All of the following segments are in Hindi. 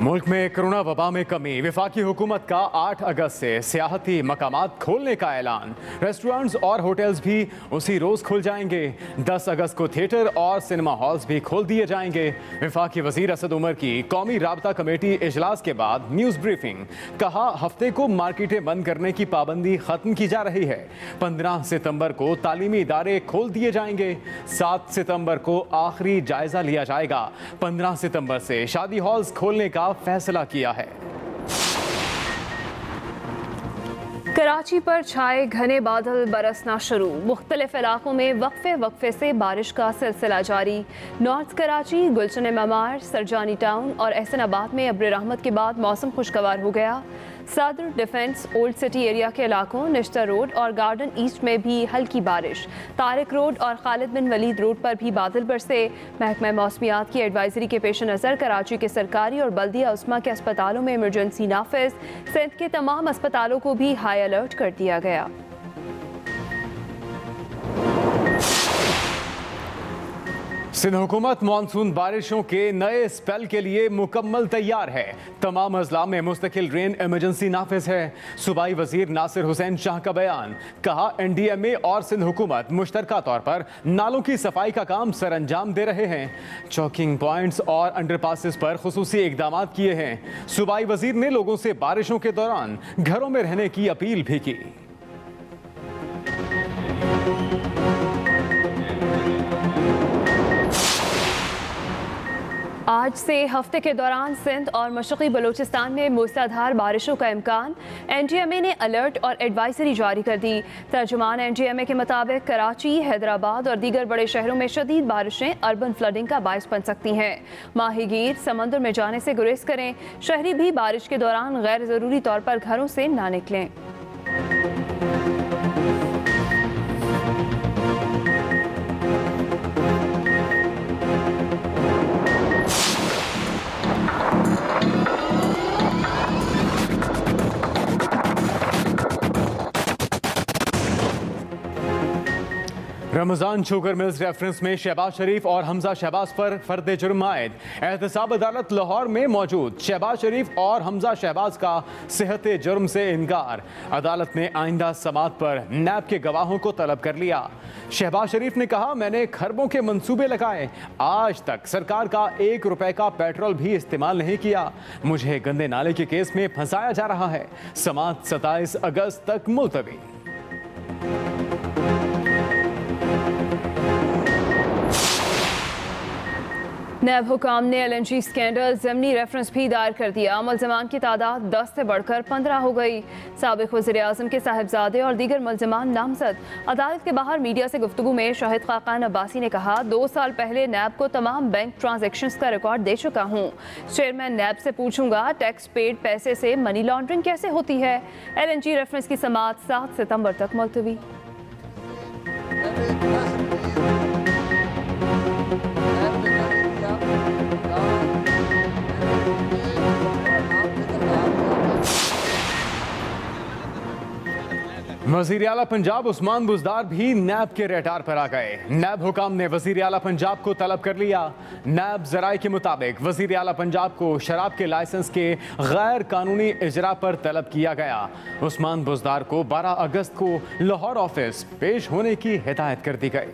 मुल्क में कोरोना वबा में कमी। वफाकी हुकूमत का 8 अगस्त से सियाहती मकामात खोलने का ऐलान। रेस्टोरेंट्स और होटल्स भी उसी रोज खुल जाएंगे। 10 अगस्त को थिएटर और सिनेमा हॉल्स भी खोल दिए जाएंगे। वफाकी वजीर असद उमर की कौमी राबता कमेटी इजलास के बाद न्यूज ब्रीफिंग। कहा, हफ्ते को मार्केटें बंद करने की पाबंदी खत्म की जा रही है। 15 सितंबर को तालीमी इदारे खोल दिए जाएंगे। 7 सितंबर को आखिरी जायजा लिया जाएगा। 15 सितंबर से शादी हॉल्स खोलने का फैसला किया है। कराची पर छाए घने बादल बरसना शुरू। मुख्तलिफ इलाकों में वक्फे से बारिश का सिलसिला जारी। नॉर्थ कराची, गुलशन ममार, सरजानी टाउन और एहसनाबाद में अब्र रहमत के बाद मौसम खुशगवार हो गया। सदर, डिफेंस, ओल्ड सिटी एरिया के इलाकों, निश्ता रोड और गार्डन ईस्ट में भी हल्की बारिश। तारिक रोड और खालिद बिन वलीद रोड पर भी बादल बरसे। महकमा मौसमियात की एडवाइजरी के पेश नज़र कराची के सरकारी और बल्दिया उस्मा के अस्पतालों में इमरजेंसी नाफिज। सिंध के तमाम अस्पतालों को भी हाई अलर्ट कर दिया गया। सिंध हुकूमत मानसून बारिशों के नए स्पेल के लिए मुकम्मल तैयार है। तमाम अजला में मुस्तकिल रेन इमरजेंसी नाफिज है। सूबाई वजीर नासिर हुसैन शाह का बयान। कहा, NDMA और सिंध हुकूमत मुश्तरका तौर पर नालों की सफाई का काम सरअंजाम दे रहे हैं। चौकिंग पॉइंट्स और अंडरपासेस पर खुसूसी इकदाम किए हैं। सूबाई वजीर ने लोगों से बारिशों के दौरान घरों में रहने की अपील भी की। आज से हफ्ते के दौरान सिंध और मशरक़ी बलूचिस्तान में मूसलाधार बारिशों का इम्कान। NDMA ने अलर्ट और एडवाइजरी जारी कर दी। तर्जुमान NDMA के मुताबिक कराची, हैदराबाद और दीगर बड़े शहरों में शदीद बारिशें अर्बन फ्लडिंग का बायस बन सकती हैं। माहीगीर समंदर में जाने से गुरेज करें। शहरी भी बारिश के दौरान गैर ज़रूरी तौर पर घरों से ना निकलें। रमजान शुगर मिल्स रेफरेंस में शहबाज शरीफ और हमजा शहबाज पर फर्द जुर्म आयद। एहतसाब अदालत लाहौर में मौजूद। शहबाज शरीफ और हमजा शहबाज का सेहत जुर्म से इनकार। अदालत ने आइंदा समात पर नैब के गवाहों को तलब कर लिया। शहबाज शरीफ ने कहा, मैंने खरबों के मंसूबे लगाए, आज तक सरकार का 1 रुपए का पेट्रोल भी इस्तेमाल नहीं किया। मुझे गंदे नाले के केस में फंसाया जा रहा है। समात 27 अगस्त तक मुलतवी। नैब हुकाम ने LNG स्कैंडल ज़मनी रेफरेंस भी दायर कर दिया। मुल्ज़िमान की तादाद 10 से बढ़कर 15 हो गई। साबिक़ वज़ीर आज़म के साहिबजादे और दीगर मुल्ज़िमान नामज़द। अदालत के बाहर मीडिया से गुफ्तगू में शाहिद खाकान अब्बासी ने कहा, 2 साल पहले नैब को तमाम बैंक ट्रांजैक्शंस का रिकॉर्ड दे चुका हूँ। चेयरमैन नैब से पूछूंगा, टैक्स पेड पैसे से मनी लॉन्ड्रिंग कैसे होती है। LNG रेफरेंस की समात 7 सितंबर तक मुलतवी। वज़ीर आला पंजाब उस्मान बुज़दार भी नैब के रेडार पर आ गए। नैब हुकाम ने वज़ीर आला पंजाब को तलब कर लिया। नैब ज़राए के मुताबिक वज़ीर आला पंजाब को शराब के लाइसेंस के गैर कानूनी इजरा पर तलब किया गया। उस्मान बुज़दार को 12 अगस्त को लाहौर ऑफिस पेश होने की हिदायत कर दी गई।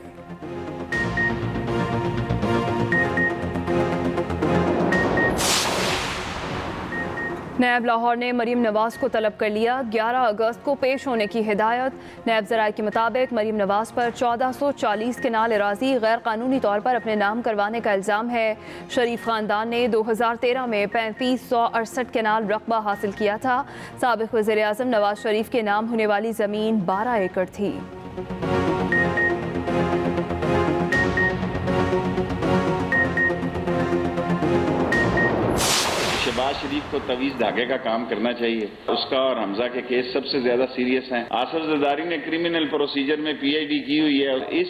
नैब लाहौर ने मरीम नवाज को तलब कर लिया। 11 अगस्त को पेश होने की हिदायत। नैब ज़राए के मुताबिक मरीम नवाज पर 1440 केनाल अराजी गैर कानूनी तौर पर अपने नाम करवाने का इल्ज़ाम है। शरीफ ख़ानदान ने 2013 में 3568 केनाल रकबा हासिल किया था। साबिक़ वज़ीर आज़म नवाज शरीफ के नाम होने वाली ज़मीन 12 एकड़ थी। शहबाज शरीफ को तवीज़ धागे का काम करना चाहिए। उसका और हमजा के केस सबसे ज्यादा सीरियस हैं। आसिफ जरदारी ने क्रिमिनल प्रोसीजर में PID की हुई है। इस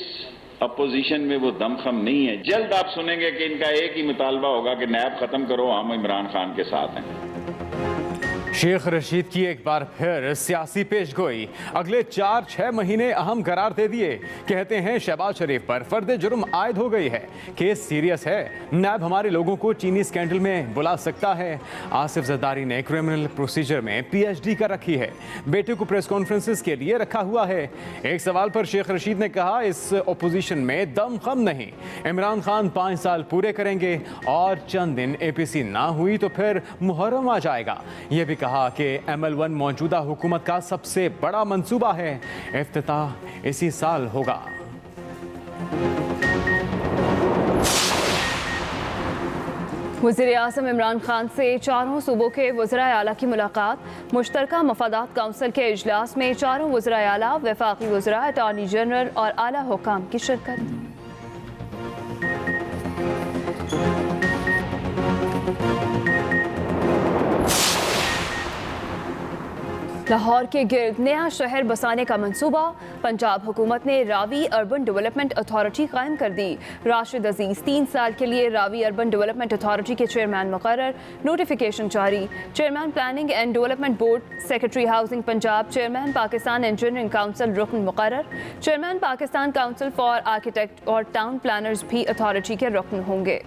अपोजिशन में वो दमखम नहीं है। जल्द आप सुनेंगे कि इनका एक ही मुतालबा होगा कि नैब खत्म करो, हम इमरान खान के साथ हैं। शेख रशीद की एक बार फिर सियासी पेशगोई। अगले 4-6 महीने अहम करार दे दिए। कहते हैं शहबाज शरीफ पर फर्द जुर्म आयद हो गई है, केस सीरियस है, नैब हमारे लोगों को चीनी स्कैंडल में बुला सकता है। आसिफ जरदारी ने क्रिमिनल प्रोसीजर में PhD कर रखी है, बेटे को प्रेस कॉन्फ्रेंसेस के लिए रखा हुआ है। एक सवाल पर शेख रशीद ने कहा, इस ओपोजिशन में दम खम नहीं, इमरान खान 5 साल पूरे करेंगे और चंद दिन APC ना हुई तो फिर मुहर्रम आ जाएगा। यह भी कहा कि ML1 मौजूदा हुकूमत का सबसे बड़ा मंसूबा है, इफ्तिताह इसी साल होगा। वज़ीर आज़म इमरान खान से चारों सूबों के वज़राए आला की मुलाकात। मुश्तरका मफादात काउंसिल के इजलास में चारों वज़राए आला, वफाकी वज़रा, अटॉर्नी जनरल और आला हुकाम की शिरकत। लाहौर के गिर्द नया शहर बसाने का मंसूबा। पंजाब हुकूमत ने रावी अर्बन डेवलपमेंट अथॉरिटी कायम कर दी। राशिद अजीज 3 साल के लिए रावी अर्बन डेवलपमेंट अथॉरिटी के चेयरमैन मुकर्रर। नोटिफिकेशन जारी। Chairman planning and development board, secretary housing Punjab, chairman Pakistan engineering council रुकन मुकर्रर। Chairman Pakistan council for architect और टाउन प्लानर्स भी अथॉरिटी के रुकन होंगे।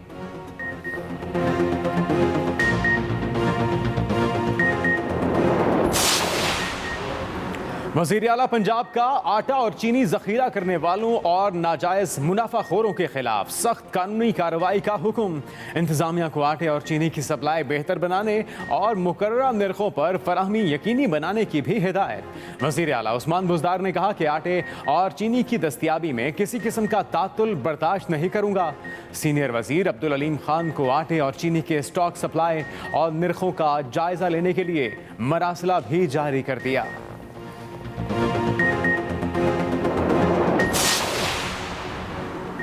वज़ीर आला पंजाब का आटा और चीनी जखीरा करने वालों और नाजायज़ मुनाफाखोरों के खिलाफ सख्त कानूनी कार्रवाई का हुक्म। इंतजामिया को आटे और चीनी की सप्लाई बेहतर बनाने और मुकर्ररा निर्खों पर फराहमी यकीनी बनाने की भी हिदायत। वज़ीर आला उस्मान बुज़दार ने कहा कि आटे और चीनी की दस्तियाबी में किसी किस्म का तातुल बर्दाश्त नहीं करूँगा। सीनियर वज़ीर अब्दुल अलीम खान को आटे और चीनी के स्टॉक सप्लाई और निर्खों का जायज़ा लेने के लिए मरासला भी जारी कर दिया।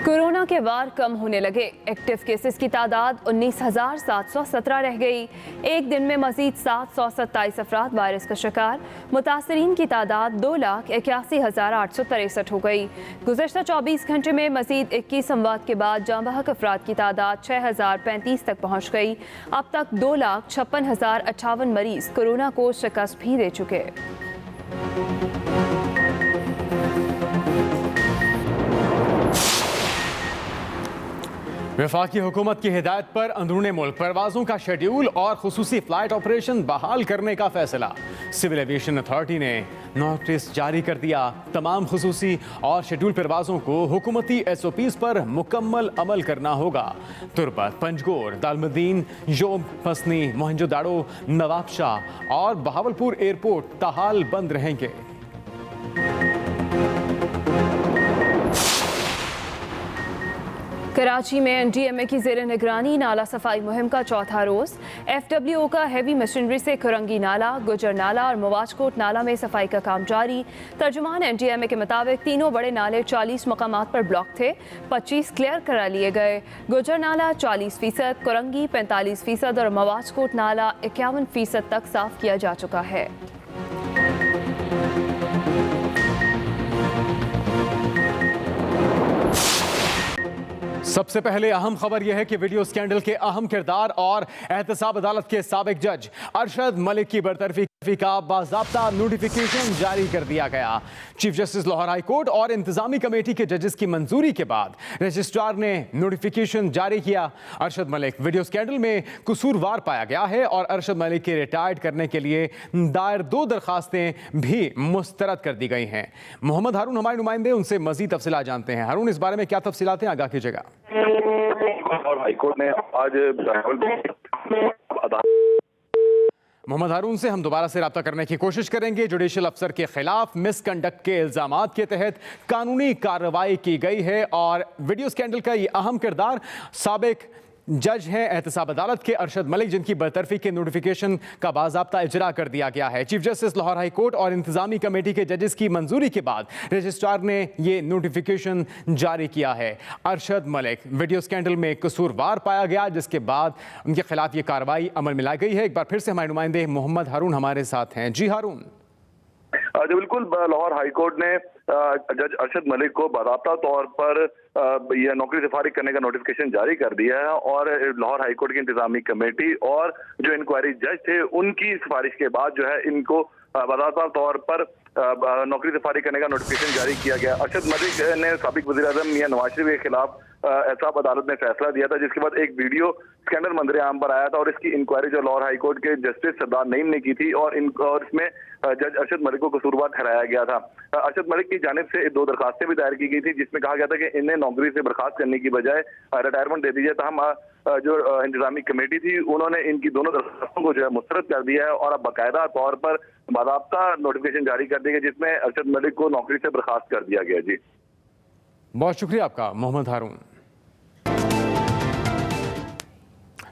कोरोना के वार कम होने लगे। एक्टिव केसेस की तादाद 19,717 रह गई। एक दिन में मजीद 727 अफराद वायरस का शिकार। मुतासरीन की तादाद 2,81,863 हो गई। गुज़श्ता 24 घंटे में मजीद 21 अमवात के बाद जाँ बहक अफराद की तादाद 6,035 तक पहुँच गई। अब तक 2,56,058 मरीज कोरोना को शिकस्त भी दे चुके। वफाकी हुकूमत की हिदायत पर अंदरूनी मुल्क परवाज़ों का शेड्यूल और खुसूसी फ़्लाइट ऑपरेशन बहाल करने का फैसला। सिविल एविएशन अथॉरिटी ने नोटिस जारी कर दिया। तमाम खुसूसी और शेड्यूल परवाज़ों को हुकूमती SOPs पर मुकम्मल अमल करना होगा। तुरबत, पंजगोर, दालमदीन, योब, फसनी, मोहनजोदाड़ो, नवाबशाह और बहावलपुर एयरपोर्ट ताहाल बंद रहेंगे। कराची में NDMA की ज़ेर निगरानी नाला सफाई मुहिम का चौथा रोज़। FWO का हेवी मशीनरी से खुरंगी नाला, गुजर नाला और मवाजकोट नाला में सफाई का काम जारी। तर्जुमान NDMA के मुताबिक तीनों बड़े नाले 40 मकामात पर ब्लॉक थे, 25 क्लियर करा लिए गए। गुजर नाला 40%, खुरंगी 45% और मवाजकोट नाला 51% तक साफ किया जा चुका है। सबसे पहले अहम खबर यह है कि वीडियो स्कैंडल के अहम किरदार और एहतसाब अदालत के साबिक जज अरशद मलिक की बरतरफी का बाज़ाब्ता नोटिफिकेशन जारी कर दिया गया। Chief justice Lahore high court और इंतजामी कमेटी के जजेस की मंजूरी के बाद रजिस्ट्रार ने नोटिफिकेशन जारी किया। अरशद मलिक वीडियो स्कैंडल में कसूरवार पाया गया है और अरशद मलिक के रिटायर्ड करने के लिए दायर 2 दरखास्तें भी मुस्तरद कर दी गई हैं। मोहम्मद हारून हमारे नुमाइंदे, उनसे मजीद तफसीलात जानते हैं। हारून, इस बारे में क्या तफसीलात हैं, आगाह कीजिएगा। हाईकोर्ट ने आज मोहम्मद हारून से हम दोबारा से रब्ता करने की कोशिश करेंगे। जुडिशल अफसर के खिलाफ मिसकंडक्ट के इल्जामात के तहत कानूनी कार्रवाई की गई है और वीडियो स्कैंडल का ये अहम किरदार साबिक जज हैं एहतसाब अदालत के अरशद मलिक, जिनकी बरतरफी के नोटिफिकेशन का बाज़ाब्ता इजरा कर दिया गया है। Chief justice Lahore high court और इंतजामी कमेटी के जजेस की मंजूरी के बाद रजिस्ट्रार ने ये नोटिफिकेशन जारी किया है। अरशद मलिक वीडियो स्कैंडल में कसूरवार पाया गया, जिसके बाद उनके खिलाफ ये कार्रवाई अमल में लाई गई है। एक बार फिर से हमारे नुमाइंदे मोहम्मद हारून हमारे साथ हैं। जी हारून। बिल्कुल, लाहौर हाई कोर्ट ने जज अरशद मलिक को बाकायदा तौर पर यह नौकरी से फारिग करने का नोटिफिकेशन जारी कर दिया है और लाहौर हाईकोर्ट की इंतजामी कमेटी और जो इंक्वायरी जज थे उनकी सिफारिश के बाद जो है इनको बाकायदा तौर पर नौकरी से फारिग करने का नोटिफिकेशन जारी किया गया। अरशद मलिक ने साबिक वज़ीर-ए-आज़म मियां नवाज शरीफ के खिलाफ एहसाब अदालत ने फैसला दिया था, जिसके बाद एक वीडियो स्कैंडल मंजर आम पर आया था और इसकी इंक्वायरी जो लाहौर हाईकोर्ट के जस्टिस सरदार नईम ने की थी और इसमें जज अरशद मलिक को कसूरवार ठहराया गया था। अरशद मलिक की जानिब से 2 दरखास्तें भी दायर की गई थी, जिसमें कहा गया था कि इन्हें नौकरी से बर्खास्त करने की बजाय रिटायरमेंट दे दीजिए। तहम जो इंतजामी कमेटी थी उन्होंने इनकी दोनों दरखास्तों को जो है मुस्तरद कर दिया है और अब बाकायदा तौर पर बाकायदा नोटिफिकेशन जारी कर दिया गया, जिसमें अरशद मलिक को नौकरी से बर्खास्त कर दिया गया। जी बहुत शुक्रिया आपका मोहम्मद हारून।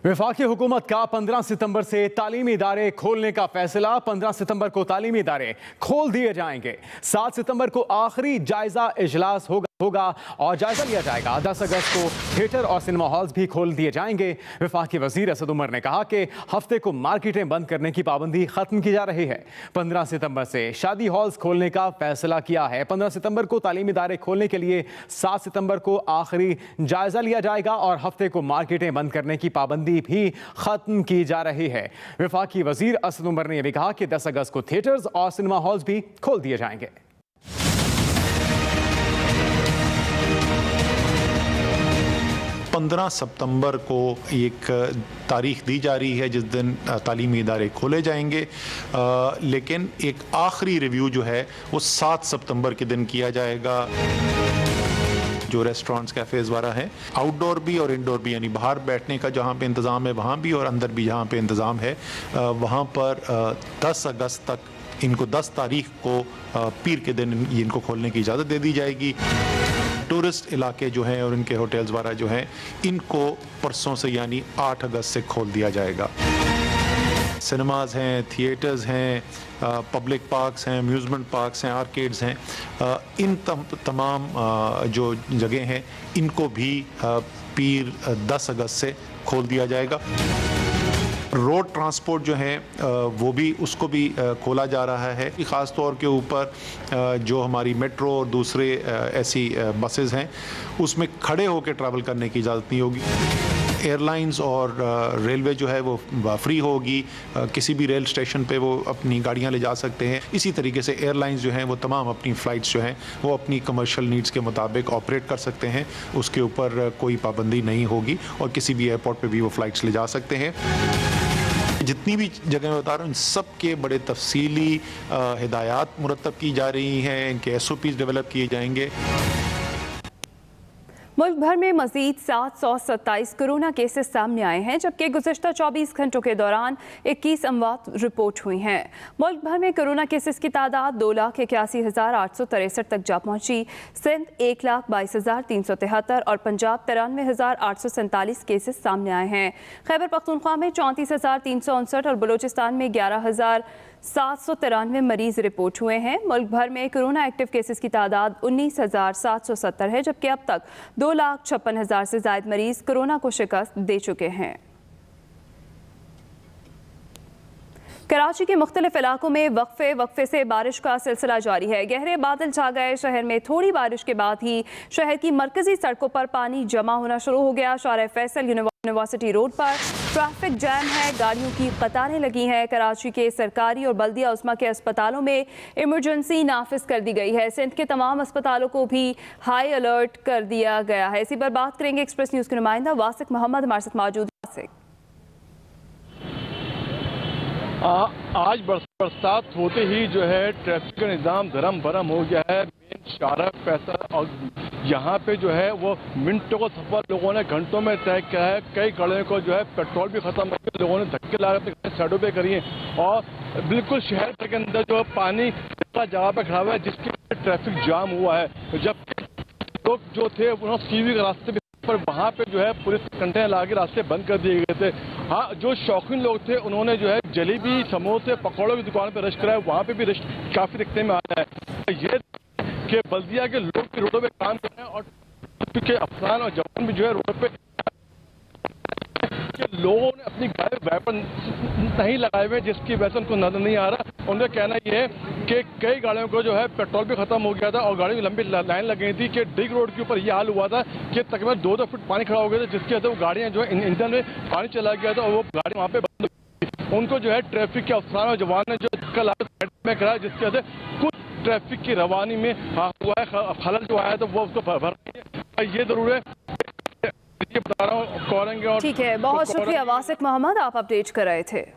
वफाकी हुकूमत का 15 सितंबर से तालीमी इदारे खोलने का फैसला। 15 सितंबर को तालीमी इदारे खोल दिए जाएंगे। 7 सितंबर को आखिरी जायजा इजलास होगा और जायजा लिया जाएगा। 10 अगस्त को थिएटर और सिनेमा हॉल्स भी खोल दिए जाएंगे। वफाकी वजीर असद उमर ने कहा कि हफ्ते को मार्केटें बंद करने की पाबंदी खत्म की जा रही है। 15 सितंबर से शादी हॉल्स खोलने का फैसला किया है। 15 सितंबर को तालीमी इदारे खोलने के लिए 7 सितंबर को आखिरी जायजा लिया जाएगा और हफ्ते को मार्केटें बंद करने की पाबंदी भी खत्म की जा रही है। वफाकी वजीर असद उमर ने यह भी कहा कि 10 अगस्त को थिएटर्स और सिनेमा हॉल्स भी खोल दिए जाएंगे। 15 सितंबर को एक तारीख दी जा रही है जिस दिन तालीमी इदारे खोले जाएंगे, लेकिन एक आखिरी रिव्यू जो है वो 7 सितंबर के दिन किया जाएगा। जो रेस्टोरेंट्स कैफ़ेज़ वगैरह हैं, आउटडोर भी और इंडोर भी, यानी बाहर बैठने का जहाँ पे इंतज़ाम है वहाँ भी और अंदर भी जहाँ पे इंतज़ाम है वहाँ पर 10 अगस्त तक इनको 10 तारीख को पीर के दिन इनको खोलने की इजाज़त दे दी जाएगी। टूरिस्ट इलाके जो हैं और इनके होटल्स वगैरह जो हैं इनको परसों से यानी 8 अगस्त से खोल दिया जाएगा। सिनेमाज हैं, थिएटर्स हैं, पब्लिक पार्क्स हैं, अम्यूज़मेंट पार्क्स हैं, आर्केड्स हैं, इन तमाम जो जगह हैं इनको भी पीर 10 अगस्त से खोल दिया जाएगा। रोड ट्रांसपोर्ट जो है वो भी उसको भी खोला जा रहा है। ख़ास तौर के ऊपर जो हमारी मेट्रो और दूसरे ऐसी बसेस हैं उसमें खड़े होकर ट्रैवल करने की इजाज़त नहीं होगी। एयरलाइंस और रेलवे जो है वो फ्री होगी, किसी भी रेल स्टेशन पे वो अपनी गाड़ियां ले जा सकते हैं। इसी तरीके से एयरलाइंस जो हैं वो तमाम अपनी फ़्लाइट्स जो हैं वो अपनी कमर्शियल नीड्स के मुताबिक ऑपरेट कर सकते हैं, उसके ऊपर कोई पाबंदी नहीं होगी और किसी भी एयरपोर्ट पे भी वो फ़्लाइट्स ले जा सकते हैं। जितनी भी जगह मैं बता रहा हूँ इन सब के बड़े तफसीली हिदायत मुरतब की जा रही हैं, इनके SOPs डेवलप किए जाएंगे। मुल्क भर में मजीद 727 कोरोना केसेस सामने आए हैं, जबकि गुज़श्ता 24 घंटों के दौरान 21 अमवात रिपोर्ट हुई हैं। मुल्क भर में कोरोना केसेस की तादाद 2,81,863 तक जा पहुंची। सिंध 1,22,373 और पंजाब 93,847 केसेस सामने आए हैं। खैबर पख्तूनख्वा में 34,359 और बलूचिस्तान में 11,793 मरीज रिपोर्ट हुए हैं। मुल्क भर में कोरोना एक्टिव केसेस की तादाद 19,770 है, जबकि अब तक 2,56,000 से ज़ायद मरीज कोरोना को शिकस्त दे चुके हैं। कराची के मुख्तलिफ इलाकों में वक्फे से बारिश का सिलसिला जारी है। गहरे बादल छा गए। शहर में थोड़ी बारिश के बाद ही शहर की मरकजी सड़कों पर पानी जमा होना शुरू हो गया। शारे फैसल यूनिवर्सिटी रोड पर ट्रैफिक जैम है, गाड़ियों की कतारें लगी हैं। कराची के सरकारी और बल्दिया उस्मा के अस्पतालों में इमरजेंसी नाफिज कर दी गई है। सिंध के तमाम अस्पतालों को भी हाई अलर्ट कर दिया गया है। इसी पर बात करेंगे एक्सप्रेस न्यूज़ के नुमाइंदा वासिक मोहम्मद हमारे साथ मौजूद। वासिक, आज बरसात होते ही जो है ट्रैफिक का निज़ाम धर्म भरम हो गया है। मेन शारा फैसल और यहाँ पे जो है वो मिनटों का सफर लोगों ने घंटों में तय किया है। कई गाड़ियों को जो है पेट्रोल भी खत्म हो गया, लोगों ने धक्के लगा साइडों पे करी है और बिल्कुल शहर के अंदर जो पानी जगह पे खड़ा हुआ है, जिसकी ट्रैफिक जाम हुआ है। जबकि लोग जो थे उन्होंने सीवी के रास्ते पर वहाँ पे जो है पुलिस कंटेनर ला के रास्ते बंद कर दिए गए थे। हाँ, जो शौकीन लोग थे उन्होंने जो है जलेबी, समोसे, पकौड़ों की दुकान पर रश कराया, वहाँ पे भी रश काफी दिखने में आ रहा है। ये कि बल्दिया के लोग भी रोडों पे काम कर रहे हैं और के अफसान और जवान भी जो है रोड पे लोगों ने अपनी गाड़ी वेपन नहीं लगाए हुए, जिसकी वजह से उनको नजर नहीं आ रहा। उनका कहना यह है कि कई गाड़ियों को जो है पेट्रोल भी खत्म हो गया था और गाड़ियों में लंबी लाइन लग गई थी कि डिग रोड के ऊपर यह हाल हुआ था कि तकरीबन 2-2 फुट पानी खड़ा हो गया था, जिसकी वजह से वो गाड़ियां जो है इंजन में पानी चला गया था और वो गाड़ी वहाँ पे बंद हो गई। उनको जो है ट्रैफिक के अफसरान और जवान ने जो कल साइड में कराया, जिसकी वजह से कुछ ट्रैफिक की रवानी में हुआ है खलल जो आया तो वो उसको भर ये जरूर है, ये बता रहा हूँ कौरेंगे। और ठीक है, बहुत शुक्रिया वासिक मोहम्मद, आप अपडेट कर रहे थे।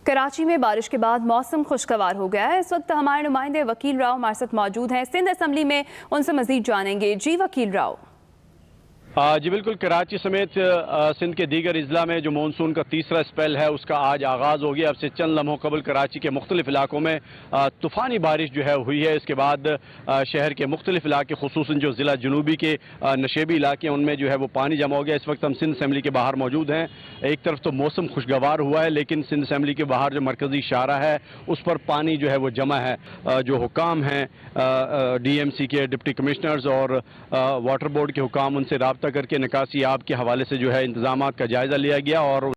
कराची में बारिश के बाद मौसम खुशगवार हो गया है। इस वक्त हमारे नुमाइंदे वकील राव हमारे साथ मौजूद हैं सिंध असम्बली में, उनसे मजीद जानेंगे। जी वकील राव। जी बिल्कुल, कराची समेत सिंध के दीगर अजला में जो मानसून का तीसरा स्पेल है उसका आज आगाज़ हो गया। अब से चंद लम्हों कबल कराची के मुख्तलिफ इलाकों में तूफ़ानी बारिश जो है हुई है। इसके बाद शहर के मुख्तलिफ इलाके खुसूसन जो ज़िला जनूबी के नशेबी इलाके हैं उनमें जो है वो पानी जमा हो गया। इस वक्त हम सिंध असम्बली के बाहर मौजूद हैं। एक तरफ तो मौसम खुशगवार हुआ है, लेकिन सिंध असम्बली के बाहर जो मरकज़ी शारा है उस पर पानी जो है वो जमा है। जो हुकाम हैं DMC के डिप्टी कमिश्नर्स और वाटर बोर्ड के हुकाम, उनसे राब्ता करके निकासी आब के हवाले से जो है इंतजामात का जायजा लिया गया और